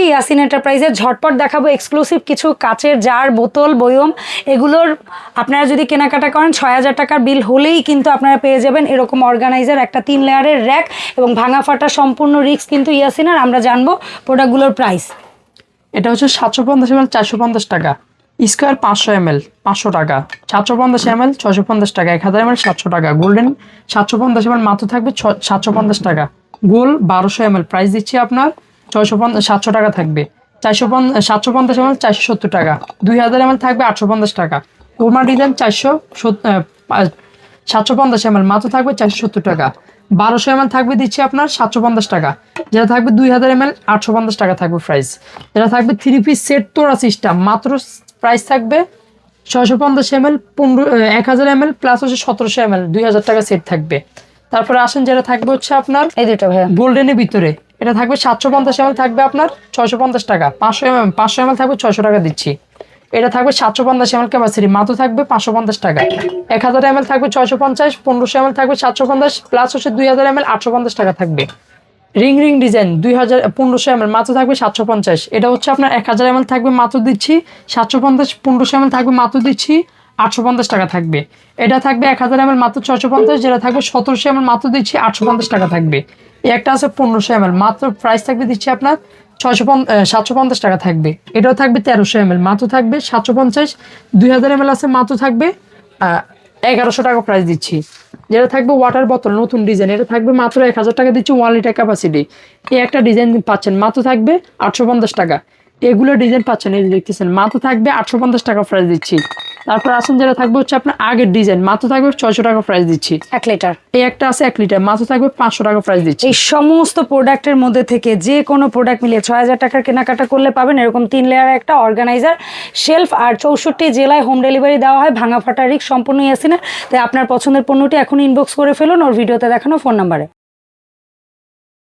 ইয়াসিন এন্টারপ্রাইজের। ঝটপট দেখাবো এক্সক্লুসিভ কিছু কাচের জার, বোতল, বয়ম। এগুলোর আপনারা যদি কেনাকাটা করেন 6000 টাকার বিল হলেই কিন্তু আপনারা পেয়ে যাবেন এরকম অর্গানাইজার, একটা 3 লেয়ারের র্যাক এবং ভাঙা ফাটা সম্পূর্ণ রিস্ক কিন্তু ইয়াসিনের। আমরা জানবো প্রোডাক্টগুলোর প্রাইস। এটা হচ্ছে 750 ml 450 টাকা, স্কোয়ার 500 ml 500 টাকা, 750 ml 650 টাকা, 1000 ml 700 টাকা, গোল্ডেন 750 ml মাত্র থাকবে 750 টাকা, গোল 1200 ml প্রাইস দিচ্ছি আপনার 700 টাকা থাকবে, 750 ml 470 টাকা, 2000 ml থাকবে 850 টাকা, কোরমা ডিজাইন 750 ml মাত্র থাকবে 470 টাকা, 1200 ml থাকবে দিচ্ছি আপনার 750 টাকা, যেটা থাকবে 2000 ml 850 টাকা থাকবে প্রাইস, যেটা থাকবে 3 পিস সেট তোরা সিস্টেম মাত্র প্রাইস থাকবে 650 ml 1000 ml প্লাস হচ্ছে 1700 ml 2000 টাকা সেট থাকবে। তারপরে আসেন যেটা থাকবে হচ্ছে আপনার এই দুটো ভাইয়া গোল্ডেনের ভিতরে, এটা থাকবে 750 ml থাকবে আপনার 650 টাকা, 500 ml থাকবে 600 টাকা দিচ্ছি। এটা থাকবে 750 ml ক্যাপাসিটি মাত্র থাকবে 550 টাকা, 1000 ml থাকবে 650, 1500 ml থাকবে 750 প্লাস হচ্ছে 2000 ml 850 টাকা থাকবে। রিং ডিজাইন 1500 ml মাত্র থাকবে 750, এটা হচ্ছে আপনার 1000 ml থাকবে মাত্র দিচ্ছি 750, 1500 ml থাকবে মাত্র দিচ্ছি 850 টাকা থাকবে। এটা থাকবে 1000 ml মাত্র 650, যেটা থাকবে 1700 ml মাত্র দিচ্ছি 850 টাকা থাকবে। এই একটা আছে 1500 ml মাত্র প্রাইস থাকবে দিচ্ছি আপনার 750 টাকা থাকবে। এটাও থাকবে 1300 ml মাত্র থাকবে 750, 2000 ml আছে মাত্র থাকবে 1100 টাকা প্রাইস দিচ্ছি। যেটা থাকবে ওয়াটার বোতল নতুন ডিজাইন, এটা থাকবে মাত্র 1000 টাকা দিচ্ছি 1 লিটার ক্যাপাসিটি। এই একটা ডিজাইন পাচ্ছেন মাত্র থাকবে 850 টাকা। এগুলো ডিজাইন পাচ্ছেন এই যে দেখতেছেন মাত্র থাকবে 850 টাকা প্রাইস দিচ্ছি। তারপর আসুন যেটা থাকবে হচ্ছে আপনার আগের ডিজাইন মাত্র থাকবে 600 টাকা প্রাইস দিচ্ছি 1 লিটার। এই একটা আছে 1 লিটার মাত্র থাকবে 500 টাকা প্রাইস দিচ্ছি। এই সমস্ত প্রোডাক্টের মধ্যে থেকে যে কোনো প্রোডাক্ট মিলিয়ে 6000 টাকার কেনাকাটা করলে পাবেন এরকম 3 লেয়ারের একটা অর্গানাইজার, শেলফ, আর 64 জেলায় হোম ডেলিভারি দেওয়া হয়। ভাঙা ফাটা রিস্ক সম্পূর্ণ ইয়াসিনের। তাই আপনার পছন্দের পণ্যটি এখন ইনবক্স করে ফেলুন ওর ভিডিওতে দেখানো ফোন নাম্বারে।